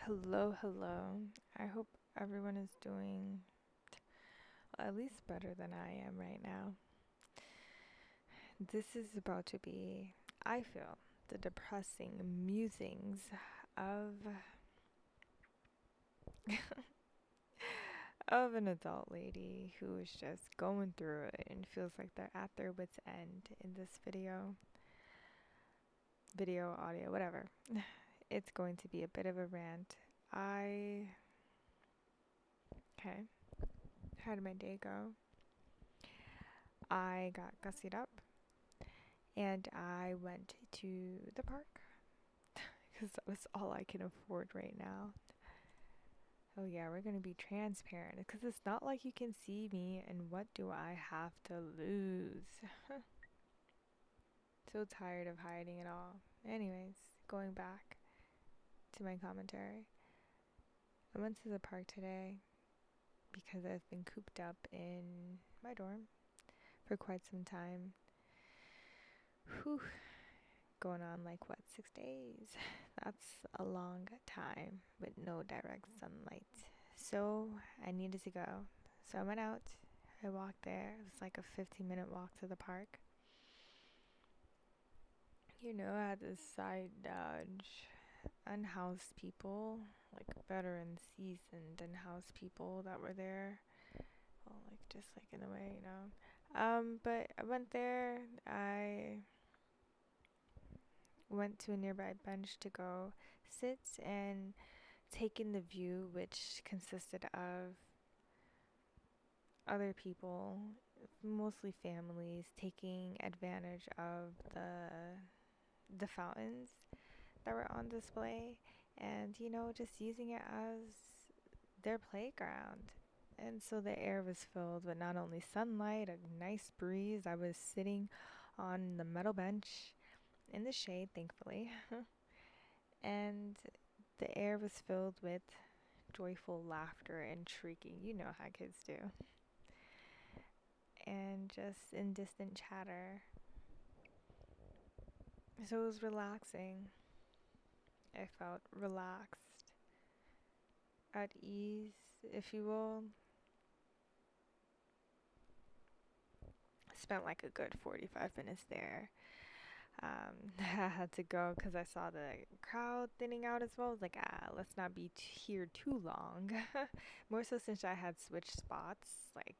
Hello. I hope everyone is doing at least better than I am right now. This is about to be, I feel, the depressing musings of of an adult lady who is just going through it and feels like they're at their wits' end in this video, audio, whatever. It's going to be a bit of a rant. I okay, how did my day go? I got gussied up and I went to the park because that was all I can afford right now. Oh, yeah, we're going to be transparent because it's not like you can see me, and what do I have to lose? So tired of hiding it all. Anyways, going back to my commentary, I went to the park today because I've been cooped up in my dorm for quite some time. Whew, going on like what, 6 days? That's a long time with no direct sunlight. So I needed to go. So I went out. I walked there. It was like a 15-minute walk to the park. I had this side dodge. Unhoused people, like veteran, seasoned unhoused people that were there. Well, like just like in a way. But I went there. I went to a nearby bench to go sit and take in the view, which consisted of other people, mostly families, taking advantage of the fountains that were on display, and just using it as their playground. And so the air was filled with not only sunlight, a nice breeze. I was sitting on the metal bench in the shade, thankfully, and the air was filled with joyful laughter and shrieking. You know how kids do. And just indistant chatter. So it was relaxing. I felt relaxed, at ease, if you will. Spent like a good 45 minutes there. I had to go because I saw the crowd thinning out as well. I was like, let's not be here too long. More so since I had switched spots, like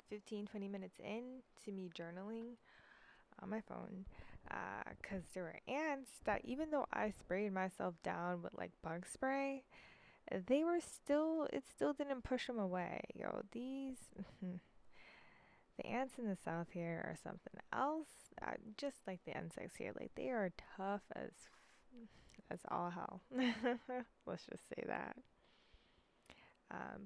15, 20 minutes in to me journaling on my phone. Because there were ants that, even though I sprayed myself down with like bug spray, it still didn't push them away. The ants in the south here are something else. Just like the insects here, like they are tough as all hell. Let's just say that.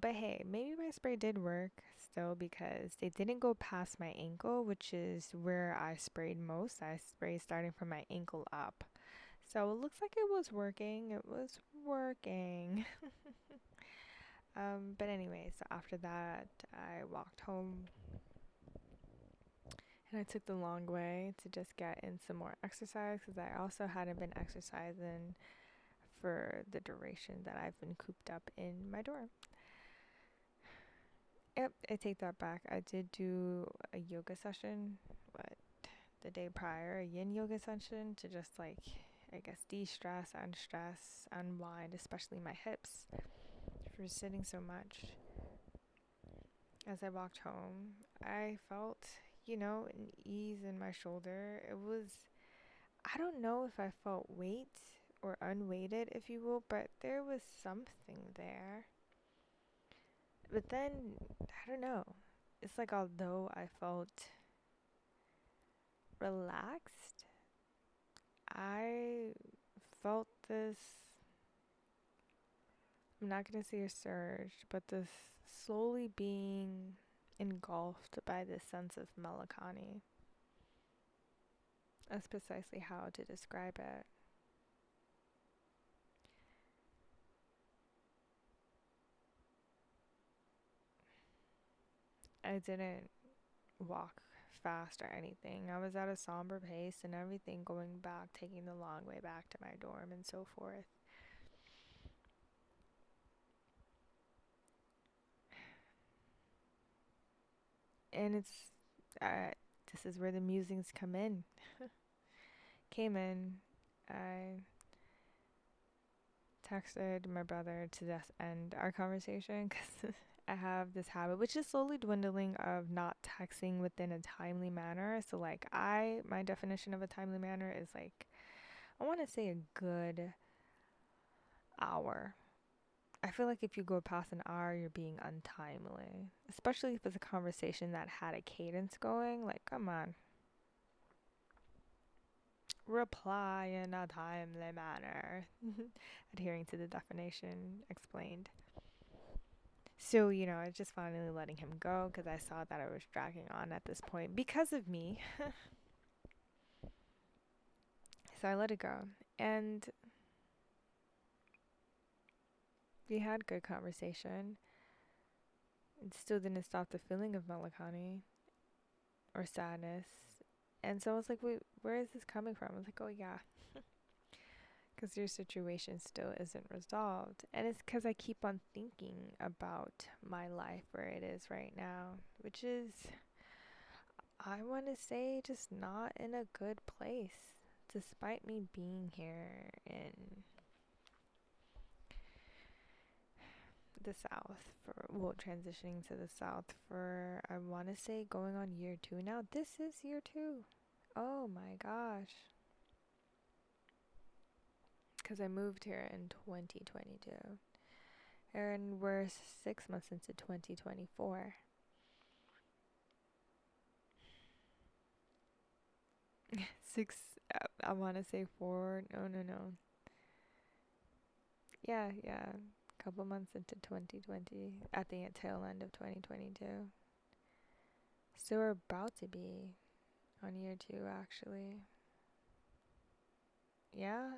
But hey, maybe my spray did work still because they didn't go past my ankle, which is where I sprayed most. I sprayed starting from my ankle up. So it looks like it was working. It was working. But anyway, so after that, I walked home and I took the long way to just get in some more exercise because I also hadn't been exercising for the duration that I've been cooped up in my dorm. Yep, I take that back. I did do a yoga session, the day prior, a yin yoga session to just like, I guess, de-stress, unstress, unwind, especially my hips for sitting so much. As I walked home, I felt, an ease in my shoulder. I don't know if I felt weight or unweighted, if you will, but there was something there. But then, I don't know. It's like although I felt relaxed, I felt this, I'm not going to say a surge, but this slowly being engulfed by this sense of melancholy. That's precisely how to describe it. I didn't walk fast or anything. I was at a somber pace and everything, going back, taking the long way back to my dorm and so forth. And uh, this is where the musings come in. Came in. I texted my brother to just end our conversation because I have this habit, which is slowly dwindling, of not texting within a timely manner. So, like, my definition of a timely manner is like, I want to say a good hour. I feel like if you go past an hour, you're being untimely, especially if it's a conversation that had a cadence going. Like, come on, reply in a timely manner, adhering to the definition explained. So, I just finally letting him go because I saw that I was dragging on at this point because of me. So I let it go. And we had good conversation. It still didn't stop the feeling of melancholy or sadness. And so I was like, wait, where is this coming from? I was like, oh, yeah, because your situation still isn't resolved. And it's because I keep on thinking about my life where it is right now, which is, I want to say, just not in a good place, despite me being here in the South transitioning to the South for, I want to say, going on year 2 now. This is year 2. Oh my gosh. Because I moved here in 2022. And we're 6 months into 2024. Six, I want to say 4. No. Yeah. Couple months into 2020, at the tail end of 2022. So we're about to be on year 2, actually. Yeah.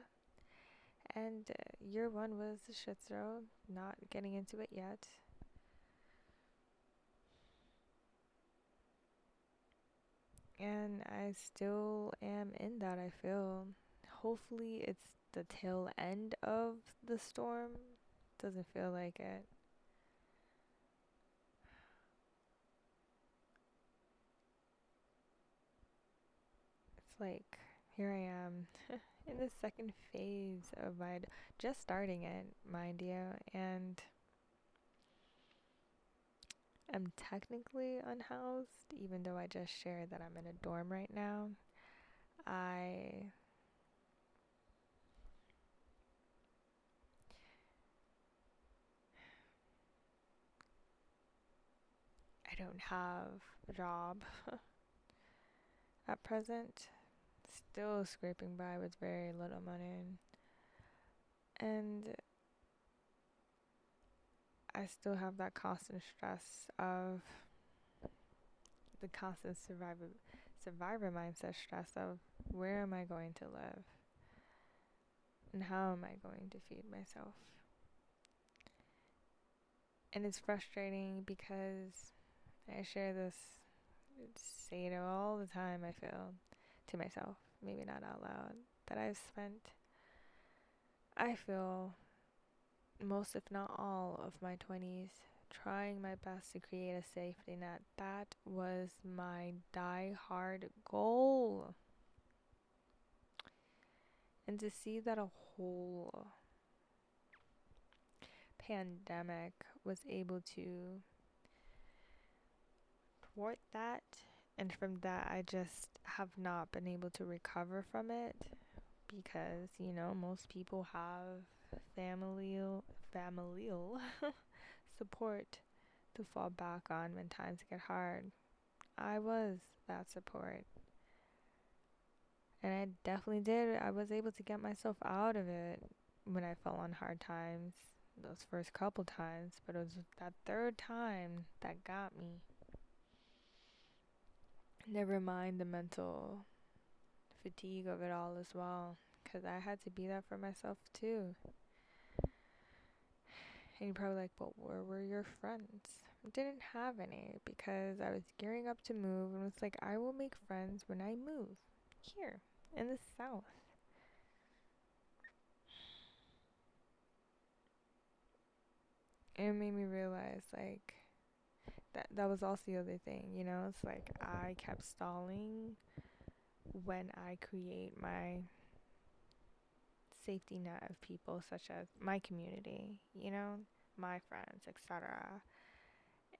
And year 1 was a shit show. Not getting into it yet. And I still am in that, I feel. Hopefully, it's the tail end of the storm. Doesn't feel like it. It's like, here I am in the second phase of my, just starting it, mind you, and I'm technically unhoused, even though I just shared that I'm in a dorm right now. I I don't have a job at present. Still scraping by with very little money. And I still have that constant stress of the constant survivor mindset stress of, where am I going to live? And how am I going to feed myself? And it's frustrating because I share this, say it all the time, I feel, to myself, maybe not out loud, that I've spent, I feel, most, if not all, of my 20s trying my best to create a safety net. That was my die-hard goal. And to see that a whole pandemic was able to thwart that, and from that, I just have not been able to recover from it because, most people have familial support to fall back on when times get hard. I was that support. And I definitely did. I was able to get myself out of it when I fell on hard times, those first couple times, but it was that third time that got me. Never mind the mental fatigue of it all as well, because I had to be that for myself too. And you're probably like, but where were your friends? I didn't have any because I was gearing up to move and was like, I will make friends when I move here in the South. And it made me realize, like, that was also the other thing, you know? It's like I kept stalling when I create my safety net of people such as my community, you know, my friends, etc.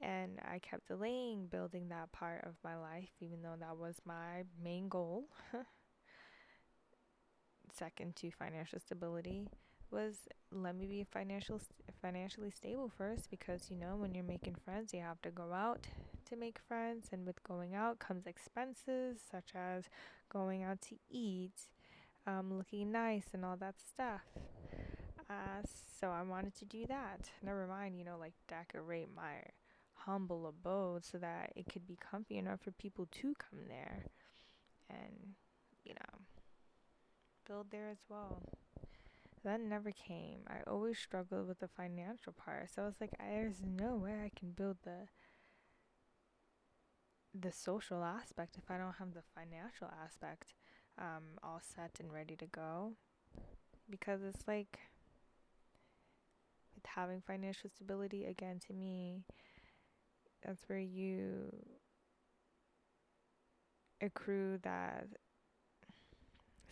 And I kept delaying building that part of my life even though that was my main goal. Second to financial stability was let me be financially stable first, because you know when you're making friends you have to go out to make friends, and with going out comes expenses such as going out to eat, looking nice and all that stuff. uh, so I wanted to do that, never mind, you know, like decorate my humble abode so that it could be comfy enough for people to come there and, you know, build there as well. That never came. I always struggled with the financial part. So I was like, there's no way I can build the social aspect if I don't have the financial aspect all set and ready to go. Because it's like with having financial stability, again, to me, that's where you accrue that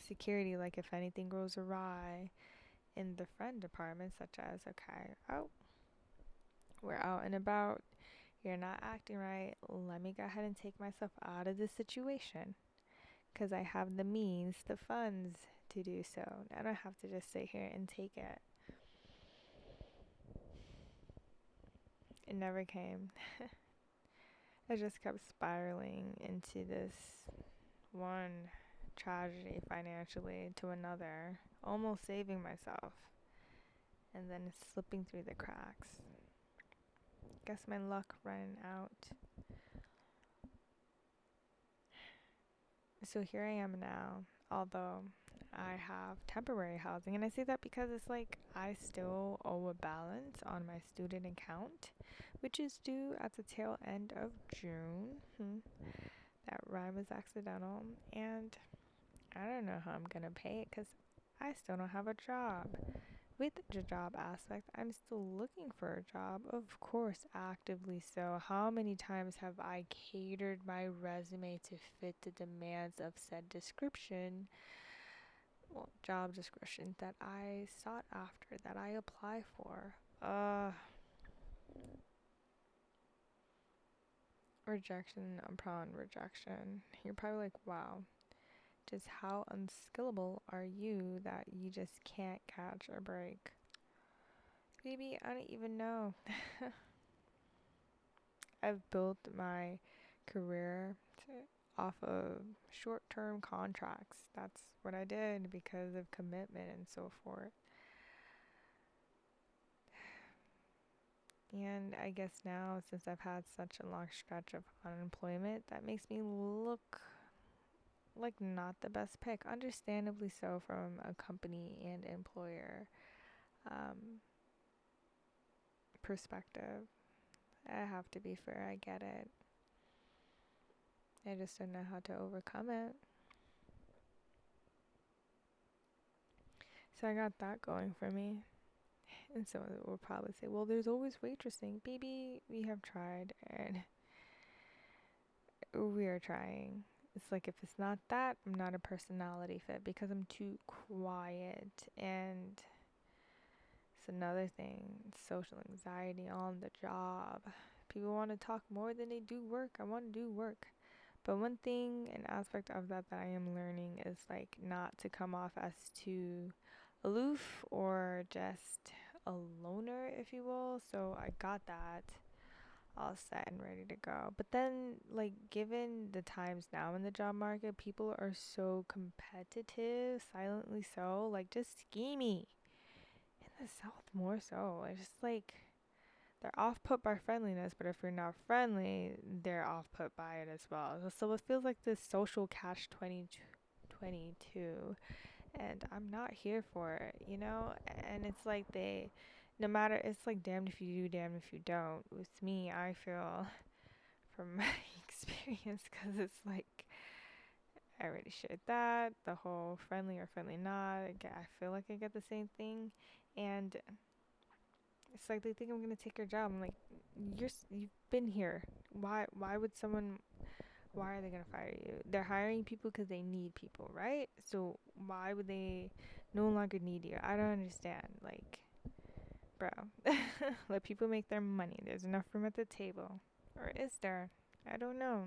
security. Like if anything goes awry in the friend department, such as, okay, oh, we're out and about, you're not acting right, let me go ahead and take myself out of this situation because I have the means, the funds to do so. I don't have to just sit here and take it. It never came. I just kept spiraling into this one tragedy financially to another, almost saving myself, and then slipping through the cracks. Guess my luck ran out. So here I am now, although I have temporary housing. And I say that because it's like I still owe a balance on my student account, which is due at the tail end of June. That rhyme was accidental. And I don't know how I'm going to pay it because I still don't have a job. With the job aspect, I'm still looking for a job, of course, actively so. How many times have I catered my resume to fit the demands of said description, well, job description that I sought after, that I apply for? Rejection upon rejection. You're probably like, wow, just how unskillable are you that you just can't catch a break? Baby, I don't even know. I've built my career off of short-term contracts. That's what I did because of commitment and so forth. And I guess now, since I've had such a long stretch of unemployment, that makes me look like not the best pick. Understandably so from a company and employer um, perspective. I have to be fair, I get it. I just don't know how to overcome it. So I got that going for me. And someone will probably say, well, there's always waitressing. Baby, we have tried and we are trying. It's like if it's not that, I'm not a personality fit because I'm too quiet. And it's another thing, social anxiety on the job. People want to talk more than they do work. I want to do work. But one thing, an aspect of that that I am learning is like not to come off as too aloof or just a loner, if you will. So I got that all set and ready to go. But then, like, given the times now in the job market, people are so competitive, silently so, like, just schemy. In the South, more so. It's just like they're off put by friendliness, but if you're not friendly, they're off put by it as well. So it feels like this social catch 22, and I'm not here for it, you know? And it's like no matter, it's like damned if you do, damned if you don't. With me, I feel from my experience, because it's like I already shared that, the whole friendly or friendly not. I feel like I get the same thing, and It's like they think I'm gonna take your job. I'm like, you've been here. Why would someone? Why are they gonna fire you? They're hiring people because they need people, right? So why would they no longer need you? I don't understand. Like, bro, let people make their money. There's enough room at the table, or is there? I don't know.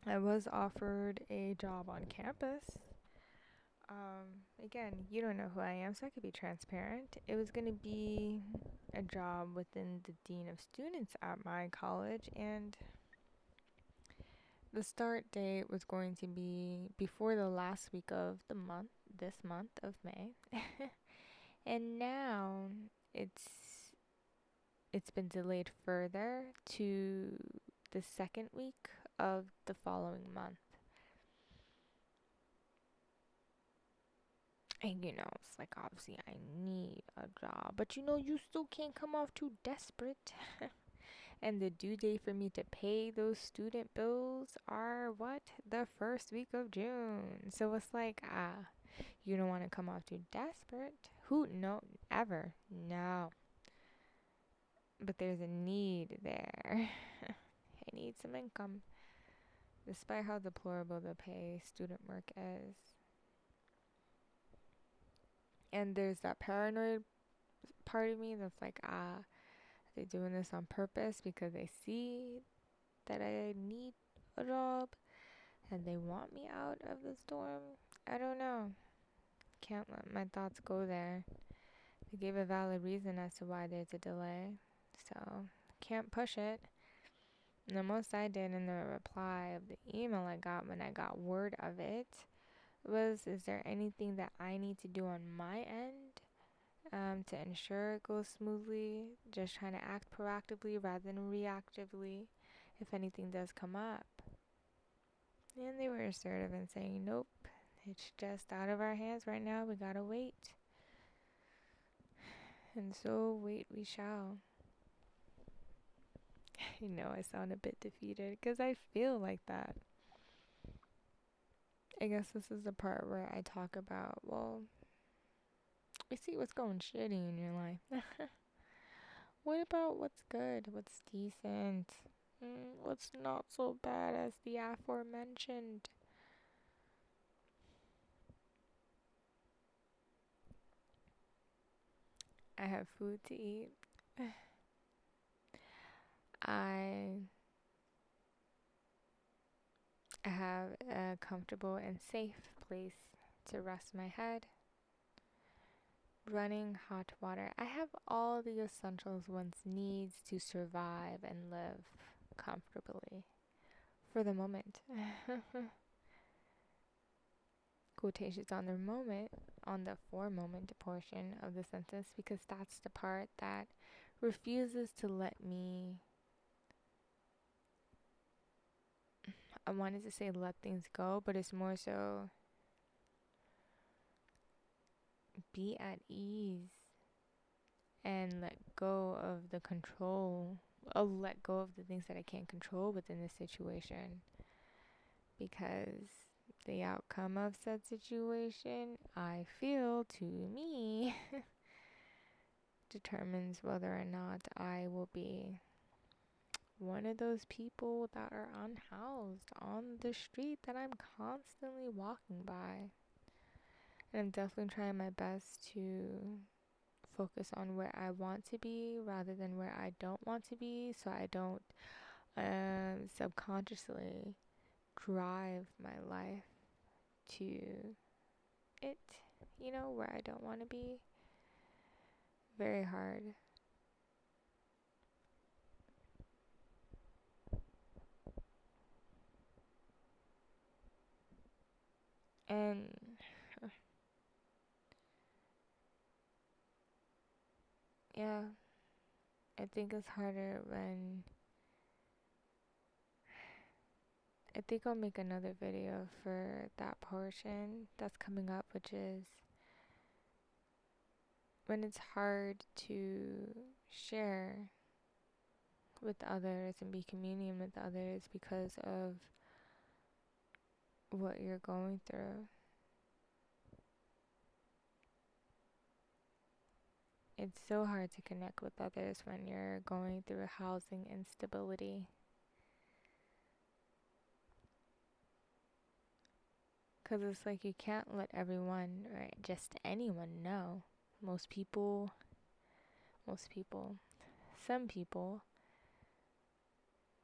I was offered a job on campus. Again, you don't know who I am, so I could be transparent. It was going to be a job within the dean of students at my college, and the start date was going to be before the last week of the month, this month of May. And now it's it's been delayed further to the second week of the following month. And it's like obviously I need a job, but you still can't come off too desperate. And the due date for me to pay those student bills are what? The first week of June. So it's like, you don't want to come off too desperate. Who? No, ever. No. But there's a need there. I need some income. Despite how deplorable the pay student work is. And there's that paranoid part of me that's like, they're doing this on purpose because they see that I need a job and they want me out of the storm. I don't know. Can't let my thoughts go there. They gave a valid reason as to why there's a delay, so can't push it. And the most I did in the reply of the email I got when I got word of it was, is there anything that I need to do on my end to ensure it goes smoothly? Just trying to act proactively rather than reactively if anything does come up. And they were assertive in saying, nope, it's just out of our hands right now. We gotta wait. And so wait we shall. I sound a bit defeated because I feel like that. I guess this is the part where I talk about, well, we see what's going shitty in your life. What about what's good? What's decent? What's not so bad as the aforementioned? I have food to eat. I have a comfortable and safe place to rest my head. Running hot water. I have all the essentials one needs to survive and live comfortably for the moment. Quotations on the moment, on the for moment portion of the sentence, because that's the part that refuses to let me. I wanted to say let things go, but it's more so be at ease and let go of the control. I'll let go of the things that I can't control within this situation, because the outcome of said situation, I feel to me, determines whether or not I will be one of those people that are unhoused on the street that I'm constantly walking by. And I'm definitely trying my best to focus on where I want to be rather than where I don't want to be, so I don't subconsciously drive my life to it, where I don't want to be. Very hard. And yeah, I think it's harder when I think I'll make another video for that portion that's coming up, which is when it's hard to share with others and be communion with others because of what you're going through. It's so hard to connect with others when you're going through housing instability. Because it's like you can't let everyone or just anyone know. Most people, most people, some people,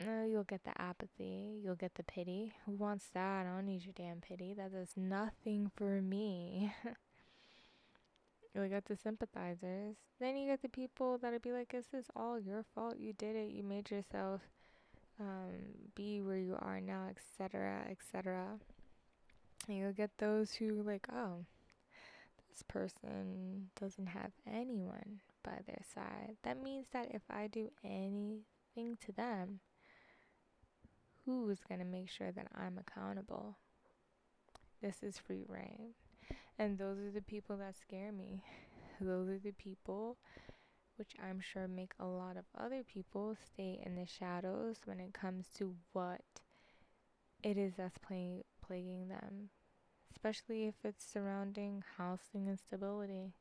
no, you'll get the apathy, you'll get the pity. Who wants that? I don't need your damn pity. That does nothing for me. You'll get the sympathizers. Then you get the people that'll be like, this is all your fault. You did it. You made yourself be where you are now, etc., etc. And you'll get those who like, oh, this person doesn't have anyone by their side. That means that if I do anything to them, who's going to make sure that I'm accountable? This is free reign. And those are the people that scare me. Those are the people which I'm sure make a lot of other people stay in the shadows when it comes to what it is that's plaguing them, especially if it's surrounding housing instability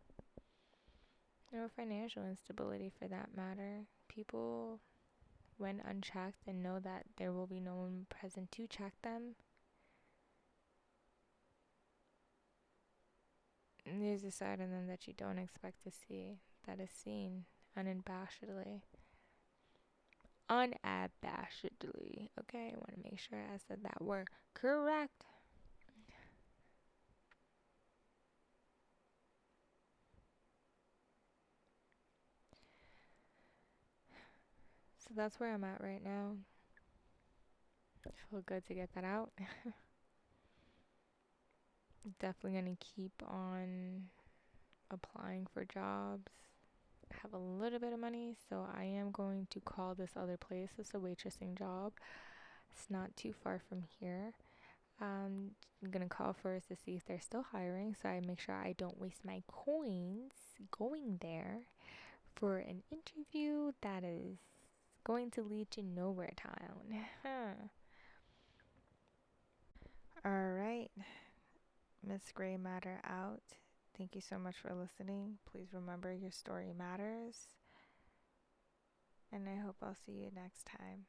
or financial instability for that matter. People, when unchecked and know that there will be no one present to check them, there's a side of them that you don't expect to see, that is seen unabashedly. Unabashedly. Okay, I want to make sure I said that word correct. So that's where I'm at right now. I feel good to get that out. Definitely gonna keep on applying for jobs. I have a little bit of money, so I am going to call this other place. It's a waitressing job. It's not too far from here. I'm gonna call first to see if they're still hiring, so I make sure I don't waste my coins going there for an interview that is going to lead to nowhere town. All right, Miss Gray Matter out. Thank you so much for listening. Please remember your story matters. And I hope I'll see you next time.